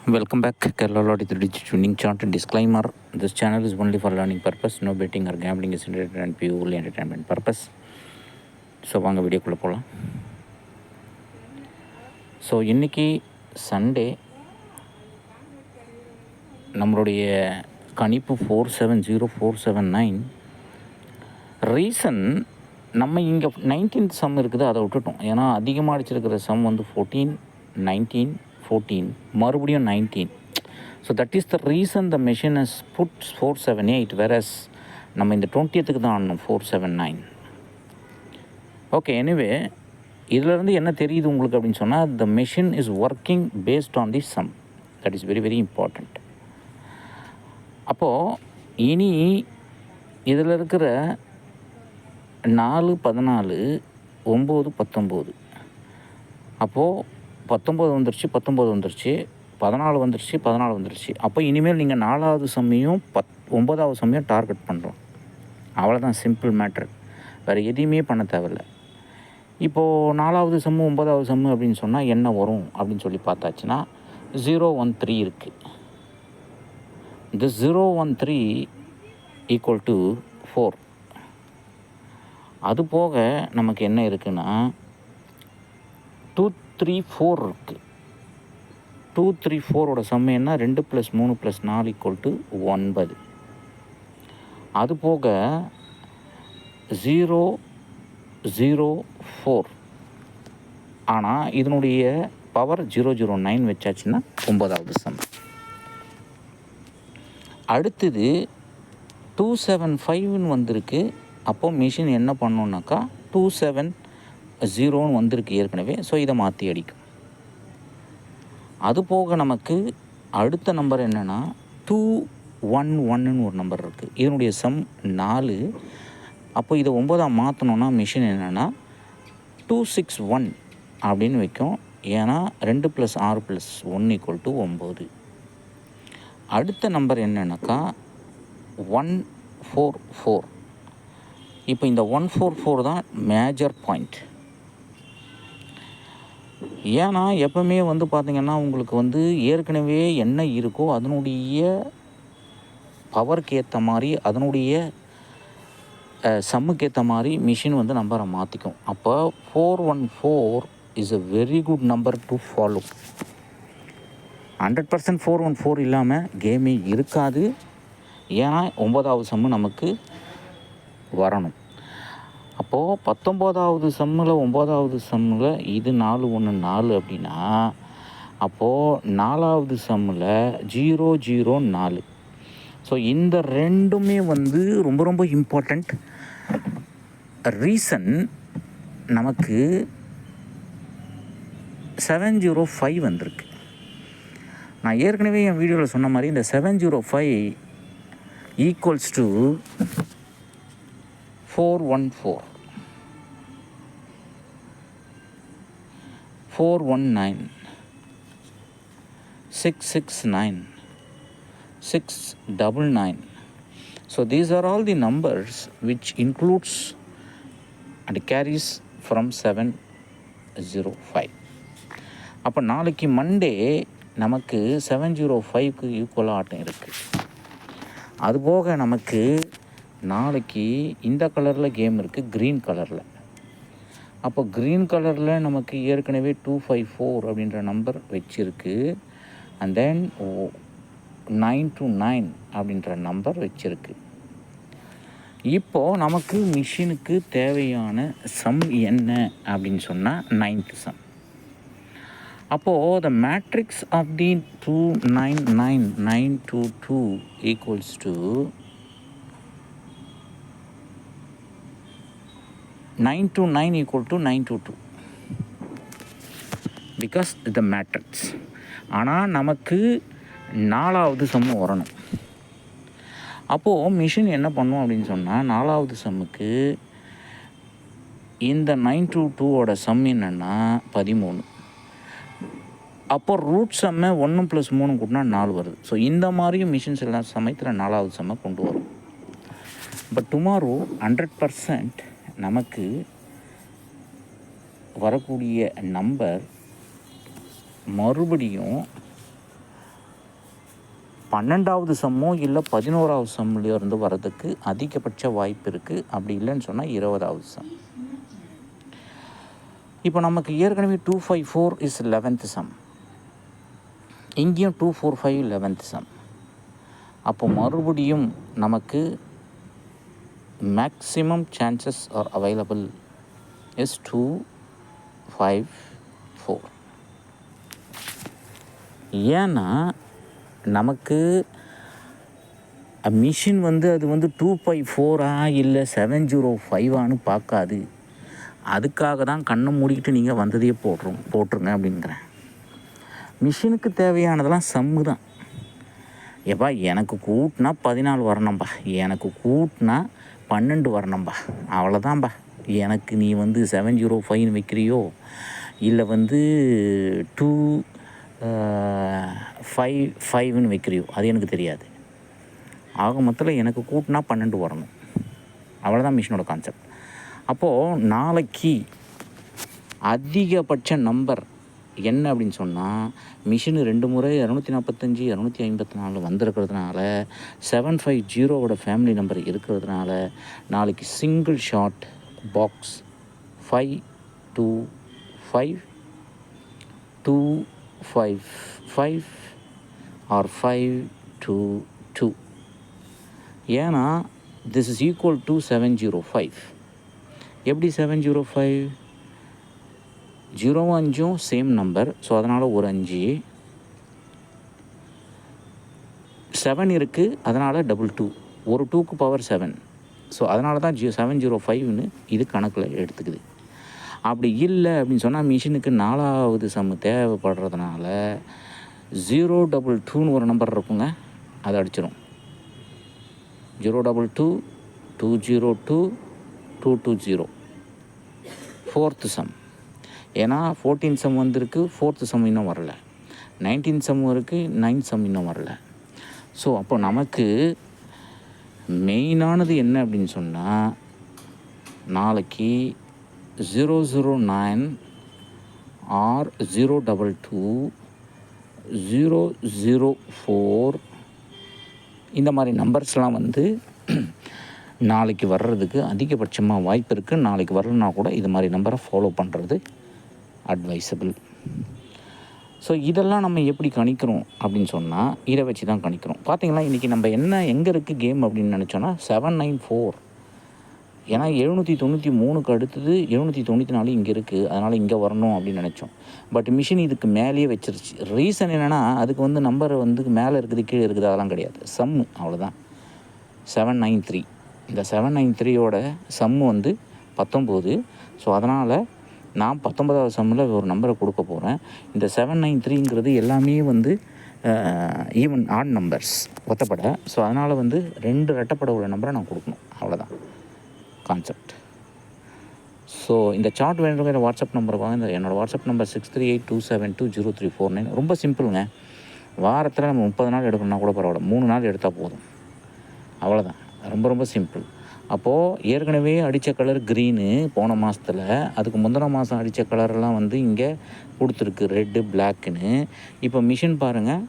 Welcome back, Kerala Lottery 3D Tuning Chart. Disclaimer: this channel is only for learning purpose. No betting or gambling is intended and purely entertainment purpose. So வாங்க வீடியோக்குள்ளே போகலாம். So இன்றைக்கி Sunday நம்மளுடைய கணிப்பு 470479. Reason நம்ம இங்கே 19th some இருக்குது, அதை விட்டுட்டோம். ஏன்னா அதிகமாக அடிச்சிருக்கிற சம் வந்து 14, 19, 14, மறுபடியும் 19. So that is the reason the machine has put 478, whereas நம்ம இந்த 20th தான் ஆடணும் 479. ஓகே, எனிவே இதிலேருந்து என்ன தெரியுது உங்களுக்கு அப்படின்னு சொன்னால், the machine is working based on the some. That is very very important. அப்போது இனி இதில் இருக்கிற 4, 14, 9, 19, அப்போது 19 வந்துருச்சு, 19 வந்துருச்சு, 14 வந்துருச்சு, 14 வந்துருச்சு. அப்போ இனிமேல் நீங்கள் 4வது சம்மையும் 9வது சம்மையும் டார்கெட் பண்ணுறோம். அவ்வளோதான், சிம்பிள் மேட்ரு. வேறு எதையுமே பண்ண தேவையில்ல. இப்போது 4வது சம்மு 9வது சம்மு அப்படின்னு சொன்னால் என்ன வரும் அப்படின்னு சொல்லி பார்த்தாச்சுன்னா 013 இருக்குது. இந்த 013 ஈக்குவல் டு 4. அது போக நமக்கு என்ன இருக்குன்னா 234 இருக்குது. 234ஓட சம்மு என்ன? 2 + 3 + 4 = 9. அது போக 004. ஆனால் இதனுடைய பவர் 009 வச்சாச்சுன்னா 9வது சம். அடுத்தது 275ன்னு வந்திருக்கு. அப்போது மிஷின் என்ன பண்ணோன்னாக்கா 270ன்னு வந்திருக்கு ஏற்கனவே. ஸோ இதை மாற்றி அடிக்கும். அது போக நமக்கு அடுத்த நம்பர் என்னென்னா 211ன்னு ஒரு நம்பர் இருக்குது. இதனுடைய சம் 4. அப்போ இதை 9ஆக மாற்றணுன்னா மிஷின் என்னென்னா 261 அப்படின்னு வைக்கும். ஏன்னா 2 + 6 + 1 = 9. அடுத்த நம்பர் என்னென்னாக்கா 144. இப்போ இந்த 144 தான் மேஜர் பாயிண்ட். ஏன்னா எப்பவுமே வந்து பார்த்திங்கன்னா உங்களுக்கு வந்து ஏற்கனவே என்ன இருக்கோ அதனுடைய பவருக்கு ஏற்ற மாதிரி, அதனுடைய சம்முக்கு ஏற்ற மாதிரி மிஷின் வந்து நம்பரை மாற்றிக்கும். அப்போ 414 is a very good number to follow. 100% 414 இல்லாமல் கேமே இருக்காது. ஏன்னா 9வது சம்மு நமக்கு வரணும். அப்போது 19வது சம்மில் 9வது சம்மில் இது 414 அப்படின்னா அப்போது 4வது சம்மில் 004. ஸோ இந்த ரெண்டுமே வந்து ரொம்ப ரொம்ப இம்பார்ட்டண்ட். ரீசன் நமக்கு 705 வந்திருக்கு. நான் ஏற்கனவே என் வீடியோவில் சொன்ன மாதிரி இந்த 705 equals to 414, 419, 669, 699. So these are all the numbers which includes and carries from 705. அப்போ நாளைக்கு மண்டே நமக்கு 705க்கு ஈக்குவலாக ஆட்டம் இருக்குது. அதுபோக நமக்கு நாளைக்கு இந்த கலரில் கேம் இருக்குது, க்ரீன் கலரில். அப்போ க்ரீன் கலரில் நமக்கு ஏற்கனவே 254 அப்படின்ற நம்பர் வச்சுருக்கு. அண்ட் தென் 929 அப்படின்ற நம்பர் வச்சுருக்கு. இப்போது நமக்கு மிஷினுக்கு தேவையான சம் என்ன அப்படின்னு சொன்னால் 9th சம். அப்போது the matrix of the 299922 equals to 929 equal to 922 because the matrix. ஆனால் நமக்கு 4வது சம்மு வரணும். அப்போது மிஷின் என்ன பண்ணும் அப்படின்னு சொன்னால் 4வது சம்முக்கு இந்த 922ஓட சம் என்னென்னா 13. அப்போ ரூட் சம்மை 1 + 3 கூட்டினா 4 வருது. ஸோ இந்த மாதிரியும் மிஷின்ஸ் எல்லாம் சமயத்தில் 4வது சம்மை கொண்டு வரும். பட் டுமாரோ 100% நமக்கு வரக்கூடிய நம்பர் மறுபடியும் 12வது சம்மோ இல்லை 11வது சம்லேயோ இருந்து வர்றதுக்கு அதிகபட்ச வாய்ப்பு இருக்குது. அப்படி இல்லைன்னு சொன்னால் 20வது சம். இப்போ நமக்கு ஏற்கனவே 254 இஸ் 11th சம், இங்கேயும் 245 11th சம். அப்போ மறுபடியும் நமக்கு maximum chances are available is 254. ஏன்னா நமக்கு மிஷின் வந்து அது வந்து 254 இல்லை 705 பார்க்காது. அதுக்காக தான் கண்ணை மூடிக்கிட்டு நீங்கள் வந்ததையே போட்டுருங்க அப்படிங்கிறேன். மிஷினுக்கு தேவையானதெல்லாம் சம்மு தான். எப்பா எனக்கு கூட்டினா 14 வரணும்பா, எனக்கு கூட்டினா 12 வரணும்பா, அவ்வளோதான்பா. எனக்கு நீ வந்து 705 வைக்கிறியோ இல்லை வந்து 255 வைக்கிறியோ அது எனக்கு தெரியாது. ஆக மொத்தத்தில் எனக்கு கூட்டினா 12 வரணும், அவ்வளோதான் மிஷினோட கான்செப்ட். அப்போது நாளைக்கு அதிகபட்ச நம்பர் என்ன அப்படின்னு சொன்னால், மிஷினு 2 முறை 245 254 வந்திருக்கிறதுனால 750 ஃபேமிலி நம்பர் இருக்கிறதுனால நாளைக்கு சிங்கிள் ஷாட் பாக்ஸ் 525 255 ஆர் 522. ஏன்னா திஸ் இஸ் ஈக்குவல் டு 705. எப்படி 705? 0 5 சேம் நம்பர், ஸோ அதனால் ஒரு 5 7 இருக்குது, அதனால் 22 ஒரு 2க்கு பவர் 7, ஸோ அதனால தான் 705ன்னு இது கணக்கில் எடுத்துக்குது. அப்படி இல்லை அப்படின்னு சொன்னால் மிஷினுக்கு 4வது சம்மு தேவைப்படுறதுனால 022ன்னு ஒரு நம்பர் இருக்குங்க, அதை அடிச்சிடும். 022 202 220 4th சம். ஏன்னா 14 சம் வந்திருக்கு, 4th சம் இன்னும் வரல, 19 சம் இருக்குது, 9th சம் இன்னும் வரல. ஸோ அப்போ நமக்கு மெயினானது என்ன அப்படின்னு சொன்னால், நாளைக்கு 009 ஆர் 022 004 இந்த மாதிரி நம்பர்ஸ்லாம் வந்து நாளைக்கு வர்றதுக்கு அதிகபட்சமாக வாய்ப்பு இருக்குது. நாளைக்கு வரலன்னா கூட இது மாதிரி நம்பரை ஃபாலோ பண்ணுறது அட்வைசபிள். ஸோ இதெல்லாம் நம்ம எப்படி கணிக்கிறோம் அப்படின்னு சொன்னால், இதை வச்சு தான் கணிக்கிறோம். பார்த்திங்களா, இன்றைக்கி நம்ம எங்கே இருக்குது கேம் அப்படின்னு நினச்சோன்னா 794. ஏன்னா 793க்கு அடுத்தது 794 இங்கே இருக்குது, அதனால் இங்கே வரணும் அப்படின்னு நினச்சோம். பட் மிஷின் இதுக்கு மேலேயே வச்சிருச்சு. ரீசன் என்னென்னா, அதுக்கு வந்து நம்பர் வந்து மேலே இருக்குது கீழே இருக்குது அதெல்லாம் கிடையாது, சம்மு அவ்வளோதான். 793, இந்த 793யோட சம்மு வந்து 19. ஸோ அதனால் நான் 19வது சம்மில் ஒரு நம்பரை கொடுக்க போகிறேன். இந்த 793ங்கிறது எல்லாமே வந்து ஈவன் ஆட் நம்பர்ஸ் ஒத்தப்படை. ஸோ அதனால் வந்து 2 ரெட்டப்படை உள்ள நம்பரை நான் கொடுக்கணும், அவ்வளோதான் கான்செப்ட். ஸோ இந்த சார்ட் வேணுங்கிற வாட்ஸ்அப் நம்பருக்கு வாங்க. என்னோடய வாட்ஸ்அப் நம்பர் 6382720349. ரொம்ப சிம்பிளுங்க. வாரத்தில் நம்ம 30 நாள் எடுக்கணும்னா கூட பரவாயில்ல, 3 நாள் எடுத்தால் போதும், அவ்வளோதான். ரொம்ப ரொம்ப சிம்பிள். அப்போது ஏற்கனவே அடித்த கலர் க்ரீனு போன மாதத்தில், அதுக்கு முந்தின மாதம் அடித்த கலரெல்லாம் வந்து இங்கே கொடுத்துருக்கு ரெட்டு பிளாக்குன்னு. இப்போ மிஷின் பாருங்கள்,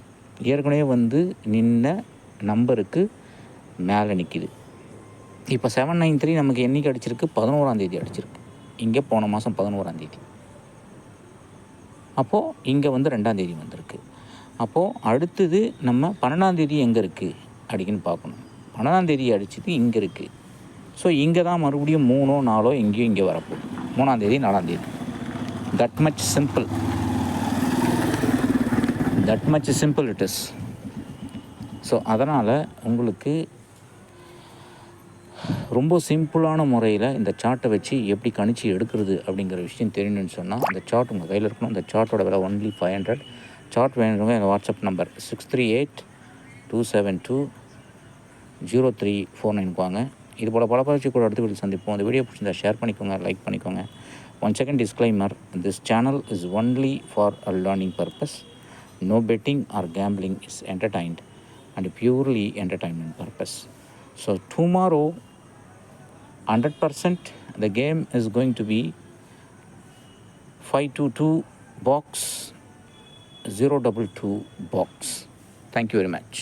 ஏற்கனவே வந்து நின்ன நம்பருக்கு மேலே நிற்கிது. இப்போ 793 நமக்கு என்றைக்கு அடிச்சிருக்கு? 11ஆம் தேதி அடிச்சிருக்கு. இங்கே போன மாதம் 11ஆம் தேதி. அப்போது இங்கே வந்து 2ஆம் தேதி வந்திருக்கு. அப்போது அடுத்தது நம்ம 12ஆம் தேதி எங்கே இருக்குது அடிக்குன்னு பார்க்கணும். 12ஆம் தேதி அடிச்சது இங்கே இருக்குது. ஸோ இங்கே தான் மறுபடியும் 3 4 எங்கேயும் இங்கே வரப்போகுது. 3ஆம் தேதி 4ஆம் தேதி. That much simple it is. So அதனால் உங்களுக்கு ரொம்ப சிம்பிளான முறையில் இந்த சார்ட்டை வச்சு எப்படி கணிச்சு எடுக்கிறது அப்படிங்கிற விஷயம் தெரியணும்னு சொன்னால், அந்த சார்ட் உங்கள் கையில் இருக்கணும். அந்த சார்ட்டோட விலை ஒன்லி 500. சார்ட் வேணுங்க எங்கள் வாட்ஸ்அப் நம்பர் 6382720349 வாங்க. இது போல் பல பயிற்சி கூட அடுத்த வீடியோ சந்திப்போம். இந்த வீடியோ பிடிச்சிருந்தா ஷேர் பண்ணிக்கோங்க, லைக் பண்ணிக்கோங்க. One second disclaimer, this channel is only for a learning purpose. No betting or gambling is entertained and purely entertainment purpose. So tomorrow 100% the game is going to be 522 box 022 box. Thank you very much.